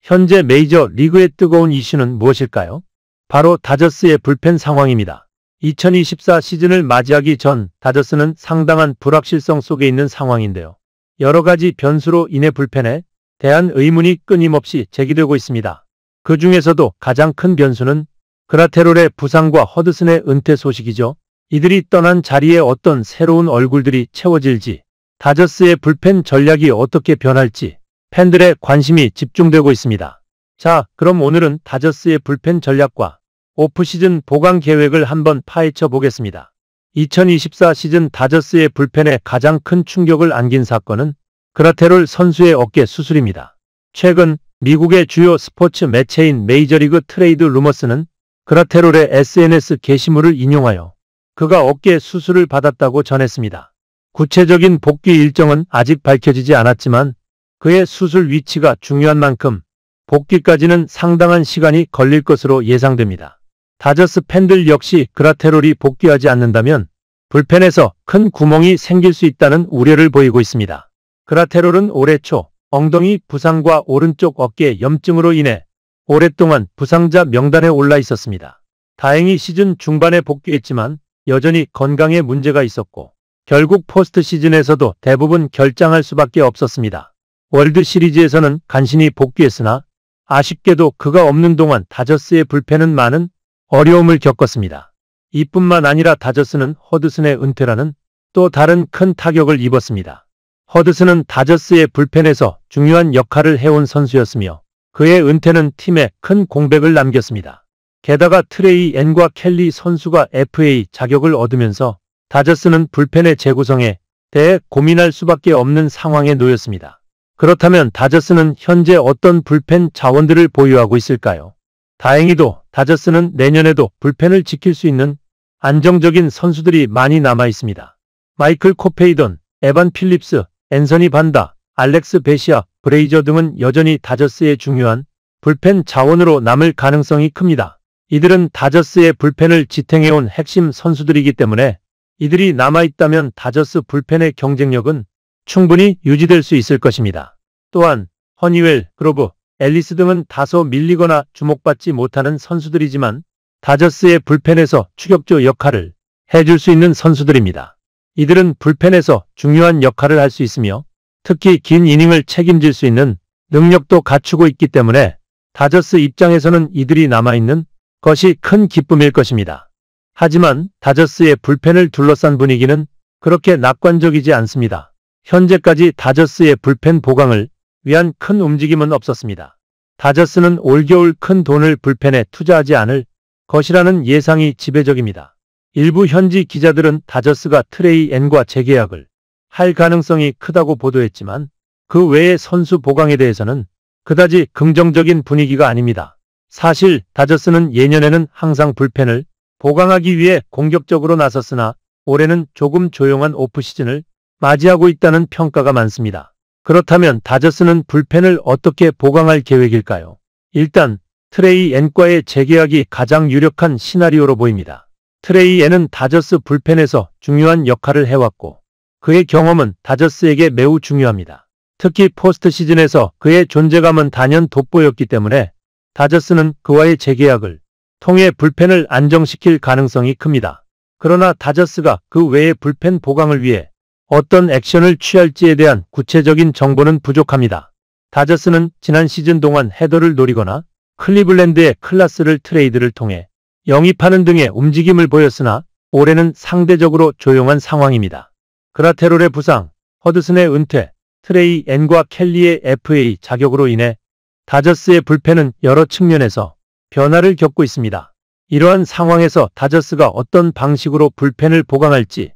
현재 메이저 리그의 뜨거운 이슈는 무엇일까요? 바로 다저스의 불펜 상황입니다. 2024 시즌을 맞이하기 전 다저스는 상당한 불확실성 속에 있는 상황인데요. 여러 가지 변수로 인해 불펜에 대한 의문이 끊임없이 제기되고 있습니다. 그 중에서도 가장 큰 변수는 그라테롤의 부상과 허드슨의 은퇴 소식이죠. 이들이 떠난 자리에 어떤 새로운 얼굴들이 채워질지, 다저스의 불펜 전략이 어떻게 변할지 팬들의 관심이 집중되고 있습니다. 자, 그럼 오늘은 다저스의 불펜 전략과 오프시즌 보강 계획을 한번 파헤쳐 보겠습니다. 2024 시즌 다저스의 불펜에 가장 큰 충격을 안긴 사건은 그라테롤 선수의 어깨 수술입니다. 최근 미국의 주요 스포츠 매체인 메이저리그 트레이드 루머스는 그라테롤의 SNS 게시물을 인용하여 그가 어깨 수술을 받았다고 전했습니다. 구체적인 복귀 일정은 아직 밝혀지지 않았지만 그의 수술 위치가 중요한 만큼 복귀까지는 상당한 시간이 걸릴 것으로 예상됩니다. 다저스 팬들 역시 그라테롤이 복귀하지 않는다면 불펜에서 큰 구멍이 생길 수 있다는 우려를 보이고 있습니다. 그라테롤은 올해 초 엉덩이 부상과 오른쪽 어깨 염증으로 인해 오랫동안 부상자 명단에 올라 있었습니다. 다행히 시즌 중반에 복귀했지만 여전히 건강에 문제가 있었고 결국 포스트 시즌에서도 대부분 결장할 수밖에 없었습니다. 월드 시리즈에서는 간신히 복귀했으나 아쉽게도 그가 없는 동안 다저스의 불펜은 많은 어려움을 겪었습니다. 이뿐만 아니라 다저스는 허드슨의 은퇴라는 또 다른 큰 타격을 입었습니다. 허드슨은 다저스의 불펜에서 중요한 역할을 해온 선수였으며 그의 은퇴는 팀에 큰 공백을 남겼습니다. 게다가 트레이 앤과 켈리 선수가 FA 자격을 얻으면서 다저스는 불펜의 재구성에 대해 고민할 수밖에 없는 상황에 놓였습니다. 그렇다면 다저스는 현재 어떤 불펜 자원들을 보유하고 있을까요? 다행히도 다저스는 내년에도 불펜을 지킬 수 있는 안정적인 선수들이 많이 남아 있습니다. 마이클 코페이던, 에반 필립스, 앤서니 반다, 알렉스 베시아, 브레이저 등은 여전히 다저스의 중요한 불펜 자원으로 남을 가능성이 큽니다. 이들은 다저스의 불펜을 지탱해온 핵심 선수들이기 때문에 이들이 남아있다면 다저스 불펜의 경쟁력은 충분히 유지될 수 있을 것입니다. 또한 허니웰, 그로브, 앨리스 등은 다소 밀리거나 주목받지 못하는 선수들이지만 다저스의 불펜에서 추격조 역할을 해줄 수 있는 선수들입니다. 이들은 불펜에서 중요한 역할을 할 수 있으며 특히 긴 이닝을 책임질 수 있는 능력도 갖추고 있기 때문에 다저스 입장에서는 이들이 남아있는 것이 큰 기쁨일 것입니다. 하지만 다저스의 불펜을 둘러싼 분위기는 그렇게 낙관적이지 않습니다. 현재까지 다저스의 불펜 보강을 위한 큰 움직임은 없었습니다. 다저스는 올겨울 큰 돈을 불펜에 투자하지 않을 것이라는 예상이 지배적입니다. 일부 현지 기자들은 다저스가 트레이 앤과 재계약을 할 가능성이 크다고 보도했지만 그 외의 선수 보강에 대해서는 그다지 긍정적인 분위기가 아닙니다. 사실 다저스는 예년에는 항상 불펜을 보강하기 위해 공격적으로 나섰으나 올해는 조금 조용한 오프시즌을 맞이하고 있다는 평가가 많습니다. 그렇다면 다저스는 불펜을 어떻게 보강할 계획일까요? 일단 트레이 앤과의 재계약이 가장 유력한 시나리오로 보입니다. 트레이 앤은 다저스 불펜에서 중요한 역할을 해왔고 그의 경험은 다저스에게 매우 중요합니다. 특히 포스트 시즌에서 그의 존재감은 단연 돋보였기 때문에 다저스는 그와의 재계약을 통해 불펜을 안정시킬 가능성이 큽니다. 그러나 다저스가 그 외의 불펜 보강을 위해 어떤 액션을 취할지에 대한 구체적인 정보는 부족합니다. 다저스는 지난 시즌 동안 헤더를 노리거나 클리블랜드의 클라스를 트레이드를 통해 영입하는 등의 움직임을 보였으나 올해는 상대적으로 조용한 상황입니다. 그라테롤의 부상, 허드슨의 은퇴, 트레이 앤과 켈리의 FA 자격으로 인해 다저스의 불펜은 여러 측면에서 변화를 겪고 있습니다. 이러한 상황에서 다저스가 어떤 방식으로 불펜을 보강할지,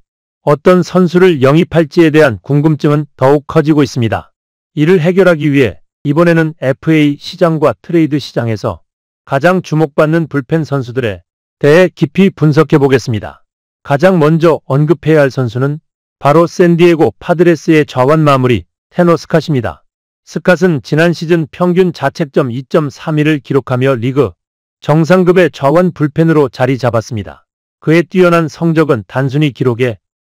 어떤 선수를 영입할지에 대한 궁금증은 더욱 커지고 있습니다. 이를 해결하기 위해 이번에는 FA 시장과 트레이드 시장에서 가장 주목받는 불펜 선수들에 대해 깊이 분석해 보겠습니다. 가장 먼저 언급해야 할 선수는 바로 샌디에고 파드레스의 좌완 마무리 테너 스캇입니다. 스캇은 지난 시즌 평균 자책점 2.31을 기록하며 리그 정상급의 좌완 불펜으로 자리 잡았습니다. 그의 뛰어난 성적은 단순히 기록에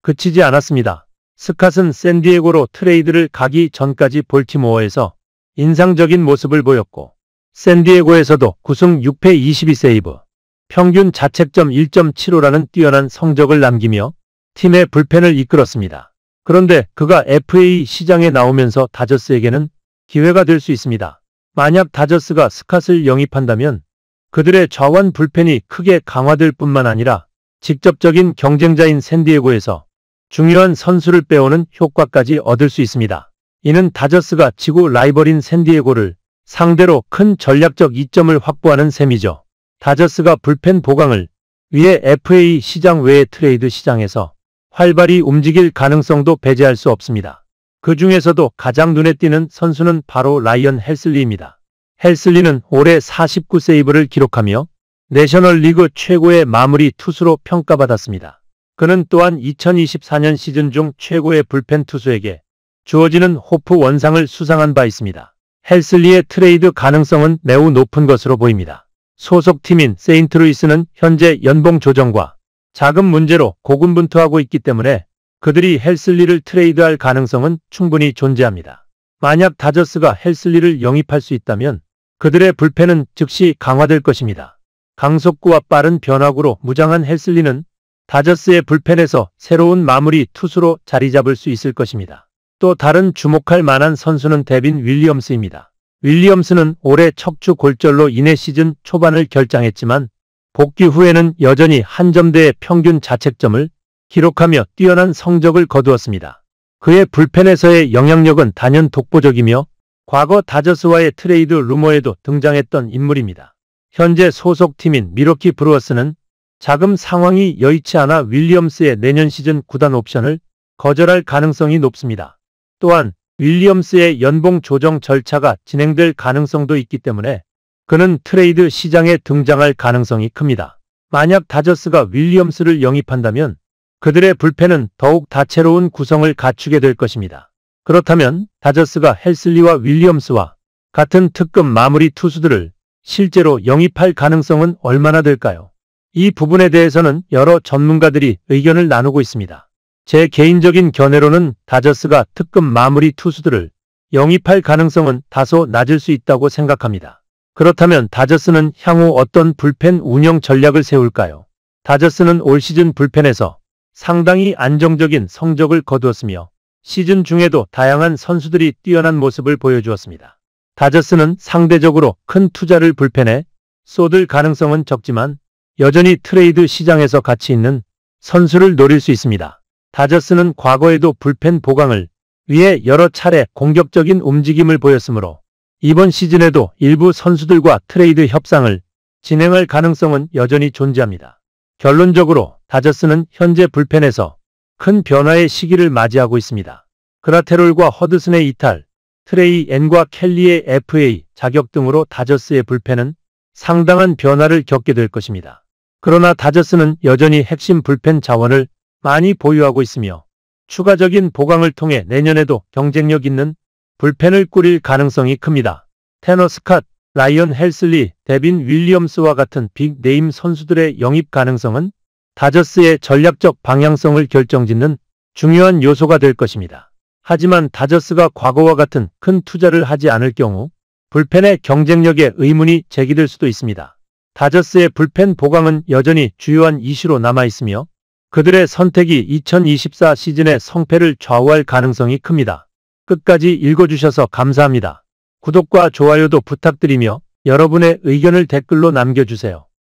그치지 않았습니다. 스캇은 샌디에고로 트레이드를 가기 전까지 볼티모어에서 인상적인 모습을 보였고 샌디에고에서도 9승 6패 22세이브, 평균 자책점 1.75라는 뛰어난 성적을 남기며 팀의 불펜을 이끌었습니다. 그런데 그가 FA 시장에 나오면서 다저스에게는 기회가 될 수 있습니다. 만약 다저스가 스캇을 영입한다면 그들의 좌완 불펜이 크게 강화될 뿐만 아니라 직접적인 경쟁자인 샌디에고에서 중요한 선수를 빼오는 효과까지 얻을 수 있습니다. 이는 다저스가 지구 라이벌인 샌디에고를 상대로 큰 전략적 이점을 확보하는 셈이죠. 다저스가 불펜 보강을 위해 FA 시장 외의 트레이드 시장에서 활발히 움직일 가능성도 배제할 수 없습니다. 그 중에서도 가장 눈에 띄는 선수는 바로 라이언 헬슬리입니다. 헬슬리는 올해 49세이브를 기록하며 내셔널리그 최고의 마무리 투수로 평가받았습니다. 그는 또한 2024년 시즌 중 최고의 불펜 투수에게 주어지는 호프 원상을 수상한 바 있습니다. 헬슬리의 트레이드 가능성은 매우 높은 것으로 보입니다. 소속팀인 세인트루이스는 현재 연봉 조정과 자금 문제로 고군분투하고 있기 때문에 그들이 헬슬리를 트레이드할 가능성은 충분히 존재합니다. 만약 다저스가 헬슬리를 영입할 수 있다면 그들의 불펜은 즉시 강화될 것입니다. 강속구와 빠른 변화구로 무장한 헬슬리는 다저스의 불펜에서 새로운 마무리 투수로 자리 잡을 수 있을 것입니다. 또 다른 주목할 만한 선수는 데빈 윌리엄스입니다. 윌리엄스는 올해 척추 골절로 인해 시즌 초반을 결장했지만 복귀 후에는 여전히 한 점대의 평균 자책점을 기록하며 뛰어난 성적을 거두었습니다. 그의 불펜에서의 영향력은 단연 독보적이며 과거 다저스와의 트레이드 루머에도 등장했던 인물입니다. 현재 소속팀인 미러키 브루어스는 자금 상황이 여의치 않아 윌리엄스의 내년 시즌 구단 옵션을 거절할 가능성이 높습니다. 또한 윌리엄스의 연봉 조정 절차가 진행될 가능성도 있기 때문에 그는 트레이드 시장에 등장할 가능성이 큽니다. 만약 다저스가 윌리엄스를 영입한다면 그들의 불펜은 더욱 다채로운 구성을 갖추게 될 것입니다. 그렇다면 다저스가 헬슬리와 윌리엄스와 같은 특급 마무리 투수들을 실제로 영입할 가능성은 얼마나 될까요? 이 부분에 대해서는 여러 전문가들이 의견을 나누고 있습니다. 제 개인적인 견해로는 다저스가 특급 마무리 투수들을 영입할 가능성은 다소 낮을 수 있다고 생각합니다. 그렇다면 다저스는 향후 어떤 불펜 운영 전략을 세울까요? 다저스는 올 시즌 불펜에서 상당히 안정적인 성적을 거두었으며 시즌 중에도 다양한 선수들이 뛰어난 모습을 보여주었습니다. 다저스는 상대적으로 큰 투자를 불펜에 쏟을 가능성은 적지만 여전히 트레이드 시장에서 가치 있는 선수를 노릴 수 있습니다. 다저스는 과거에도 불펜 보강을 위해 여러 차례 공격적인 움직임을 보였으므로 이번 시즌에도 일부 선수들과 트레이드 협상을 진행할 가능성은 여전히 존재합니다. 결론적으로 다저스는 현재 불펜에서 큰 변화의 시기를 맞이하고 있습니다. 그라테롤과 허드슨의 이탈, 트레이 앤과 켈리의 FA 자격 등으로 다저스의 불펜은 상당한 변화를 겪게 될 것입니다. 그러나 다저스는 여전히 핵심 불펜 자원을 많이 보유하고 있으며 추가적인 보강을 통해 내년에도 경쟁력 있는 불펜을 꾸릴 가능성이 큽니다. 테너 스캇, 라이언 헬슬리, 데빈 윌리엄스와 같은 빅네임 선수들의 영입 가능성은 다저스의 전략적 방향성을 결정짓는 중요한 요소가 될 것입니다. 하지만 다저스가 과거와 같은 큰 투자를 하지 않을 경우 불펜의 경쟁력에 의문이 제기될 수도 있습니다. 다저스의 불펜 보강은 여전히 주요한 이슈로 남아있으며 그들의 선택이 2024 시즌의 성패를 좌우할 가능성이 큽니다. 끝까지 읽어주셔서 감사합니다. 구독과 좋아요도 부탁드리며 여러분의 의견을 댓글로 남겨주세요.